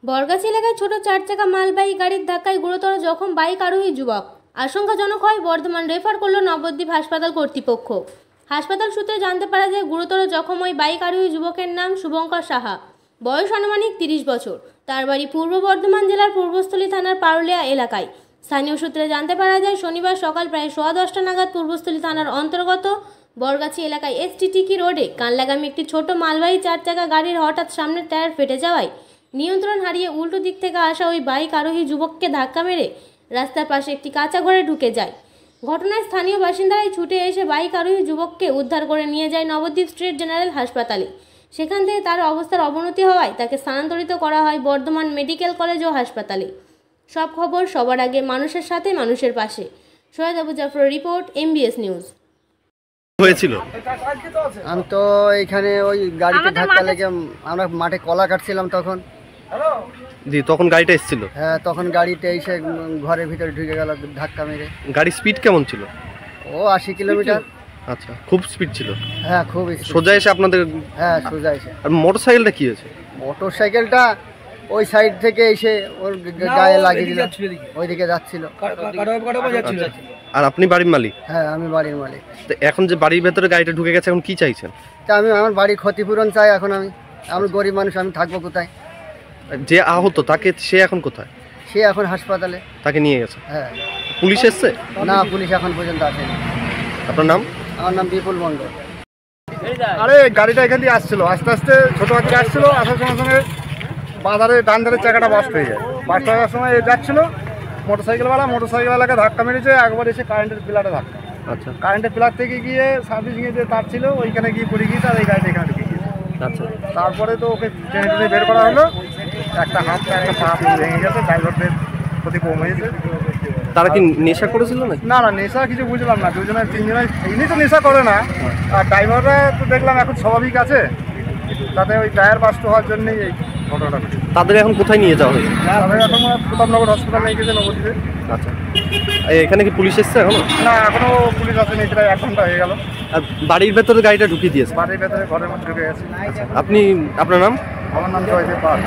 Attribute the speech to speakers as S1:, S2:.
S1: বরগাছি এলাকায় ছোট 4 চাকা মালবাহী গাড়ির ধাক্কায় গুরুতর জখম বাইক আরোহী যুবক। আশঙ্কাজনক হয় বর্ধমান রেফার করল নবদ্বীপ হাসপাতাল কর্তৃপক্ষ। হাসপাতাল সূত্রে জানতে পারা যায় গুরুতর জখম ওই বাইক আরোহী যুবকের নাম শুভঙ্কর সাহা, বয়স আনুমানিক 30 বছর। তার বাড়ি পূর্ব বর্ধমান জেলার পূর্বস্থলী থানার পারুলিয়া এলাকায়। স্থানীয় সূত্রে জানতে পারা যায় শনিবার সকাল প্রায় 10:15 নাগাদ পূর্বস্থলী থানার অন্তর্গত বরগাছি এলাকায় এসটিটিকি রোডে কানলাগামী একটি ছোট মালবাহী 4 চাকা গাড়ির হঠাৎ সামনের টায়ার ফেটে যাওয়ায় নিয়ন্ত্রণ হারিয়ে উল্টো দিক থেকে আসা ওই বাইক আরোহী যুবককে ধাক্কা মেরে রাস্তার পাশে একটি কাঁচা ঘরে ঢুকে যায়। ঘটনায় স্থানীয় বাসিন্দারাই ছুটে এসে বাইক আরোহী যুবককে উদ্ধার করে নিয়ে যায় নবদ্বীপ স্টেট জেনারেল হাসপাতালে। সেখান থেকে তার অবস্থার অবনতি হওয়ায় তাকে স্থানান্তরিত করা হয় বর্ধমান মেডিকেল কলেজ ও হাসপাতালে। সব খবর সবার আগে, মানুষের সাথে মানুষের পাশে। Syed Abu Jafar report, MBS news.
S2: হয়েছিল
S3: আমি তো এইখানে ওই গাড়িতে ধাক্কা লেগে আমরা মাঠে কলা কাটছিলাম তখন।
S2: জি, তখন গাড়িটা এসেছিল?
S3: হ্যাঁ, তখন গাড়িতে এসে ঘরের ভিতরে ঢুকে গেল ধাক্কা মেরে।
S2: গাড়ির স্পিড কেমন ছিল?
S3: ও 80 কিলোমিটার।
S2: আচ্ছা, খুব স্পিড ছিল?
S3: হ্যাঁ, খুব।
S2: সোজা এসে আপনাদের?
S3: হ্যাঁ, সোজা এসে।
S2: আর মোটরসাইকেলটা কি হয়েছে?
S3: মোটরসাইকেলটা ওই সাইড থেকে এসে ওর গায়ে লাগিয়ে দিল, ওইদিকে যাচ্ছিল।
S2: আর আপনি বাড়ির মালিক?
S3: হ্যাঁ, আমি বাড়ির মালিক।
S2: তো এখন যে বাড়ির ভেতরে গাড়িটা ঢুকে গেছে, এখন কি চাইছেন?
S3: তা আমি আমার বাড়ির ক্ষতিপূরণ চাই। এখন আমি গরিব মানুষ, আমি থাকবো কোথায়?
S2: যে আহত তাকে, সে এখন কোথায়?
S3: সে এখন হাসপাতালে।
S2: তাকে নিয়ে গেছে?
S3: হ্যাঁ।
S2: পুলিশ এসছে?
S3: না, পুলিশ এখন পর্যন্ত আসেনি।
S2: আপনার নাম?
S3: আমার নাম বিপুল মণ্ডল।
S4: আরে গাড়িটা এখান দিয়ে আসছিল, আস্তে আস্তে ছোটো বাচ্চা আসছিল, আসার সঙ্গে সঙ্গে বাজারে ডান ধারের চাকাটা বাস্ট হয়ে যায়। বাস্ট হওয়ার সময় যাচ্ছিল মোটরসাইকেলওয়ালাকে ধাক্কা মেরেছে, একবার এসে কারেন্টের পিলারে ধাক্কা।
S2: আচ্ছা,
S4: কারেন্টের পিলার থেকে গিয়ে সার্ভিসিংয়ে যে তার ছিল ওইখানে গিয়ে পড়ে গিয়েছে, আর এই গাড়িটা এখানে ঢুকে গিয়েছে।
S2: আচ্ছা,
S4: তারপরে তো ওকে টেনে টেনে বের করা হলো, একটা হাত একটা পা ভেঙে গেছে, ড্রাইভারদের ক্ষতি কম হয়েছে।
S2: তারা কি নেশা করেছিল না?
S4: না না, নেশা কিছু বুঝলাম না। দুজনে তিনজনে এমনি তো নেশা করে না, আর ড্রাইভাররা তো দেখলাম এখন স্বাভাবিক আছে, তাতে ওই টায়ার বাস্ট হওয়ার জন্যই এই ঘটনাটা ঘটেছে।
S2: তাদের এখন কোথায় নিয়ে যাওয়া হয়েছে?
S4: তাদের এখন প্রতাপনগর হসপিটাল নিয়ে গেছে, নবদ্বীপে।
S2: আচ্ছা, এখানে কি পুলিশ এসছে এখনো?
S4: না, এখনো পুলিশ আসেনি, প্রায় 1 ঘন্টা হয়ে গেল।
S2: আর বাড়ির ভেতরে গাড়িটা ঢুকিয়ে দিয়েছে?
S4: বাড়ির ভেতরে ঘরের মধ্যে ঢুকে গেছে।
S2: আপনার নাম?
S4: আমার নাম জয়দেব পাল।